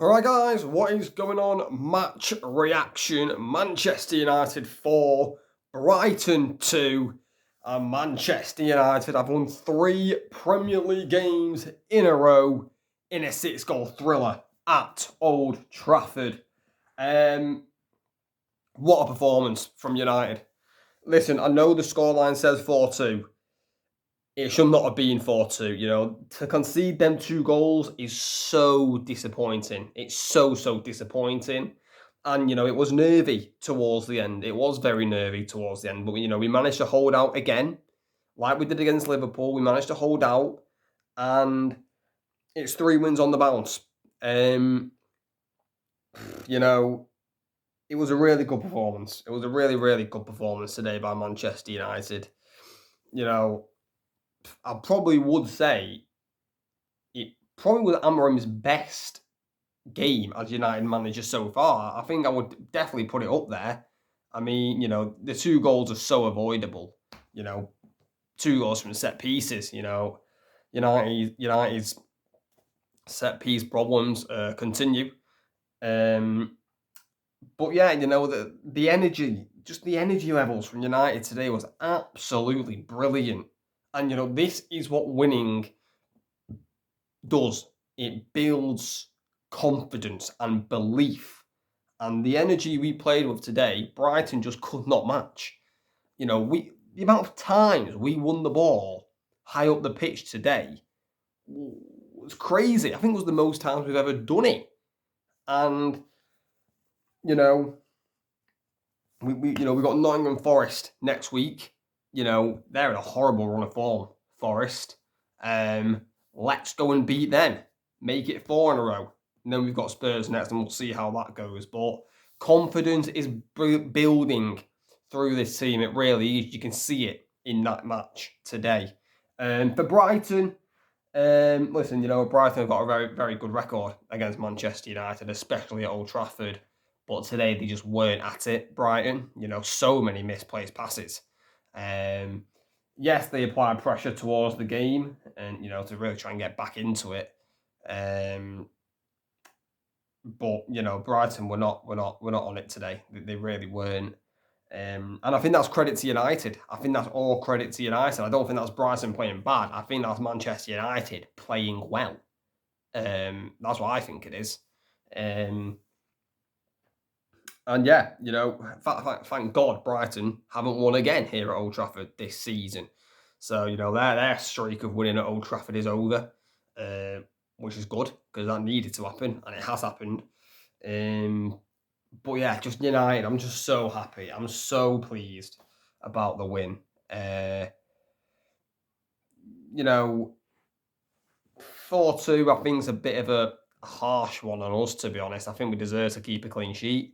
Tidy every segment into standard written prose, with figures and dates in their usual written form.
Alright guys, what is going on? Match reaction. Manchester United 4, Brighton 2, and Manchester United have won 3 Premier League games in a row in a 6-goal thriller at Old Trafford. What a performance from United. Listen, I know the scoreline says 4-2. It should not have been 4-2, to concede them 2 goals is so disappointing. It's so, so disappointing. And, it was nervy towards the end. It was very nervy towards the end. But, we managed to hold out again, like we did against Liverpool. We managed to hold out, and it's 3 wins on the bounce. You know, it was a really good performance. It was a really, really good performance today by Manchester United. You know, I probably would say it probably was Amorim's best game as United manager so far. I think I would definitely put it up there. I mean, the 2 goals are so avoidable. 2 goals from set pieces. United's set piece problems continue. But yeah, the energy, just the energy levels from United today was absolutely brilliant. And this is what winning does. It builds confidence and belief. And the energy we played with today, Brighton just could not match. The amount of times we won the ball high up the pitch today was crazy. I think it was the most times we've ever done it. And we've got Nottingham Forest next week. They're in a horrible run of form. Forest. Let's go and beat them. Make it 4 in a row. And then we've got Spurs next, and we'll see how that goes. But confidence is building through this team. It really is. You can see it in that match today. For Brighton, listen, Brighton have got a very, very good record against Manchester United, especially at Old Trafford. But today they just weren't at it, Brighton. So many misplaced passes. Yes, they applied pressure towards the game and, to really try and get back into it. But Brighton were not on it today. They really weren't. And I think that's credit to United. I think that's all credit to United. I don't think that's Brighton playing bad. I think that's Manchester United playing well. That's what I think it is. And yeah, thank God Brighton haven't won again here at Old Trafford this season. So, their streak of winning at Old Trafford is over, which is good because that needed to happen, and it has happened. But yeah, just United, I'm just so happy. I'm so pleased about the win. 4-2, I think, is a bit of a harsh one on us, to be honest. I think we deserve to keep a clean sheet.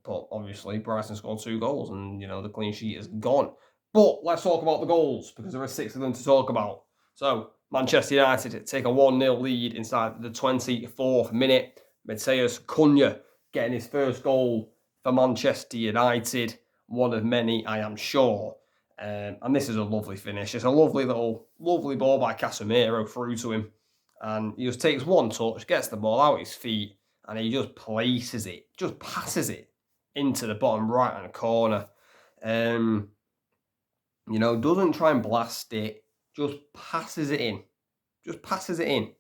But obviously, Brighton scored 2 goals and, the clean sheet is gone. But let's talk about the goals because there are 6 of them to talk about. So, Manchester United take a 1-0 lead inside the 24th minute. Mateus Cunha getting his first goal for Manchester United. One of many, I am sure. And this is a lovely finish. It's a lovely ball by Casemiro through to him. And he just takes one touch, gets the ball out his feet, and he just places it, just passes it into the bottom right-hand corner. Doesn't try and blast it, just passes it in. Just passes it in.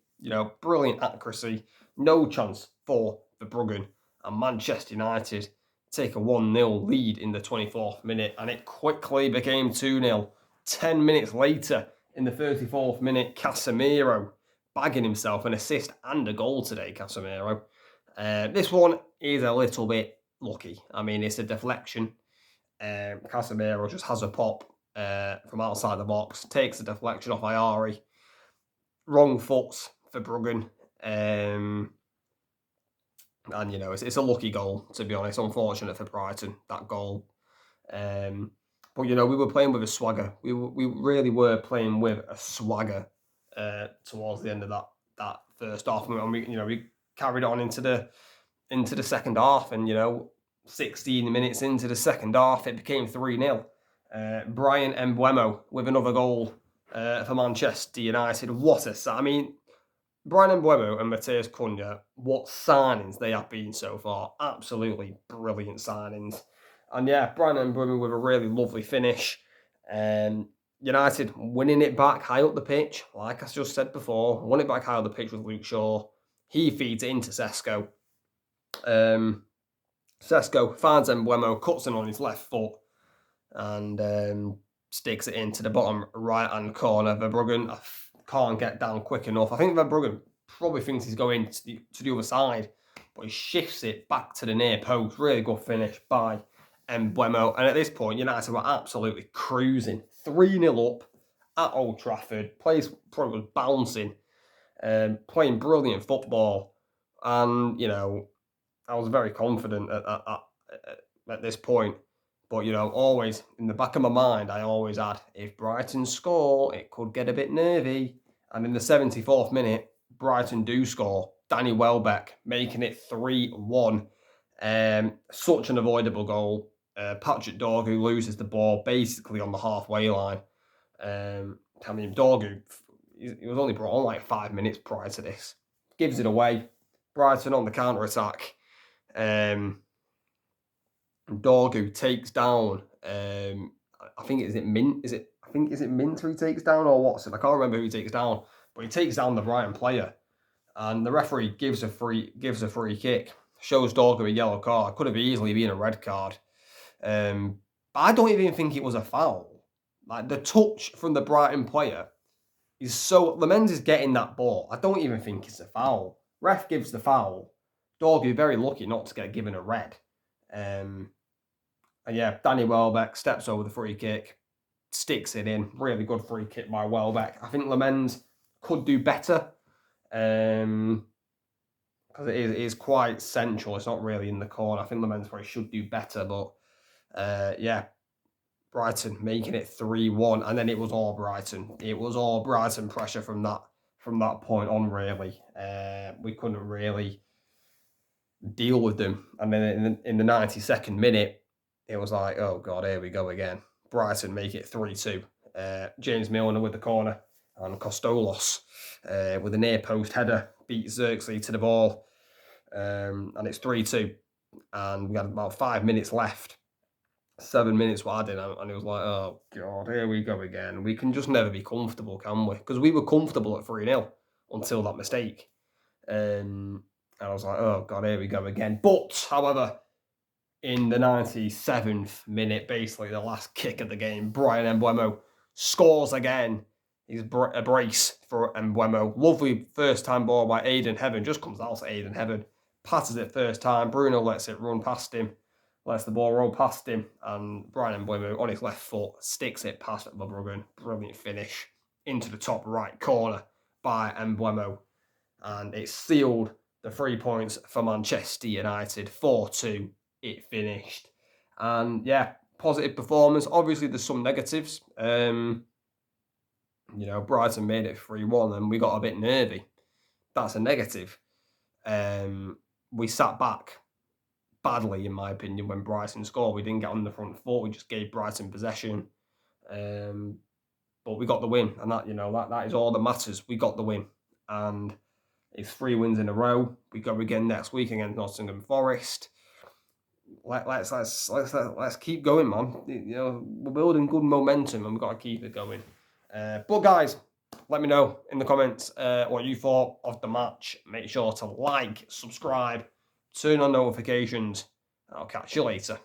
Brilliant accuracy. No chance for Verbruggen. And Manchester United take a 1-0 lead in the 24th minute, and it quickly became 2-0. 10 minutes later, in the 34th minute, Casemiro bagging himself an assist and a goal today, Casemiro. This one is a little bit lucky. I mean, it's a deflection. Casemiro just has a pop from outside the box, takes the deflection off Ayari. Wrong foot for Bruggen. And, it's a lucky goal, to be honest. Unfortunate for Brighton, that goal. But, we were playing with a swagger. We really were playing with a swagger towards the end of that first half. And we carried on into the second half. And, 16 minutes into the second half, it became 3-0. Brian Mbeumo with another goal for Manchester United. I mean, Brian Mbeumo and Matheus Cunha, what signings they have been so far. Absolutely brilliant signings. And yeah, Brian Mbeumo with a really lovely finish. United winning it back high up the pitch, like I just said before. Won it back high up the pitch with Luke Shaw. He feeds it into Sesko. Sesko finds Mbeumo, cuts in on his left foot, and sticks it into the bottom right-hand corner. Verbruggen can't get down quick enough. I think Verbruggen probably thinks he's going to the other side, but he shifts it back to the near post. Really good finish by Mbeumo. And at this point, United were absolutely cruising. 3-0 up at Old Trafford. Place probably was bouncing, playing brilliant football. And, I was very confident at this point. But, always in the back of my mind, I always had, if Brighton score, it could get a bit nervy. And in the 74th minute, Brighton do score. Danny Welbeck making it 3-1. Such an avoidable goal. Patrick Dorgu loses the ball basically on the halfway line. Dorgu, he was only brought on like 5 minutes prior to this. Gives it away. Brighton on the counter-attack. Dorgu takes down. I think is it Minter he takes down or Watson? I can't remember who he takes down, but he takes down the Brighton player, and the referee gives a free kick. Shows Dorgu a yellow card. Could have easily been a red card. But I don't even think it was a foul. Like the touch from the Brighton player is so. Lemens is getting that ball. I don't even think it's a foul. Ref gives the foul. Dorgu very lucky not to get given a red. And yeah, Danny Welbeck steps over the free kick, sticks it in. Really good free kick by Welbeck. I think Lemens could do better because it is quite central. It's not really in the corner. I think Lemens probably should do better, but yeah, Brighton making it 3-1, and then it was all Brighton. It was all Brighton pressure from that point on. Really, we couldn't really deal with them. And then in the 92nd minute, it was like, oh God, here we go again. Brighton make it 3-2. James Milner with the corner, and Costolos with a near post header beats Xerxes to the ball, and it's 3-2. And we had about 5 minutes left. 7 minutes were added, and it was like, oh God, here we go again. We can just never be comfortable, can we? Because we were comfortable at 3-0 until that mistake. And I was like, oh God, here we go again. But, however, in the 97th minute, basically the last kick of the game, Brian Mbeumo scores again. He's a brace for Mbeumo. Lovely first-time ball by Aiden Heaven. Just comes out to Aiden Heaven. Passes it first time. Bruno lets it run past him. Lets the ball roll past him. And Brian Mbeumo on his left foot sticks it past Verbruggen. Brilliant finish into the top right corner by Mbeumo. And it sealed the 3 points for Manchester United. 4-2. It finished. And yeah, positive performance. Obviously, there's some negatives. Brighton made it 3-1 and we got a bit nervy. That's a negative. We sat back badly, in my opinion, when Brighton scored. We didn't get on the front foot. We just gave Brighton possession. But we got the win. And that is all that matters. We got the win. And it's 3 wins in a row. We go again next week against Nottingham Forest. Let's keep going, man. We're building good momentum and we've got to keep it going. But guys, let me know in the comments what you thought of the match. Make sure to like, subscribe, turn on notifications. I'll catch you later.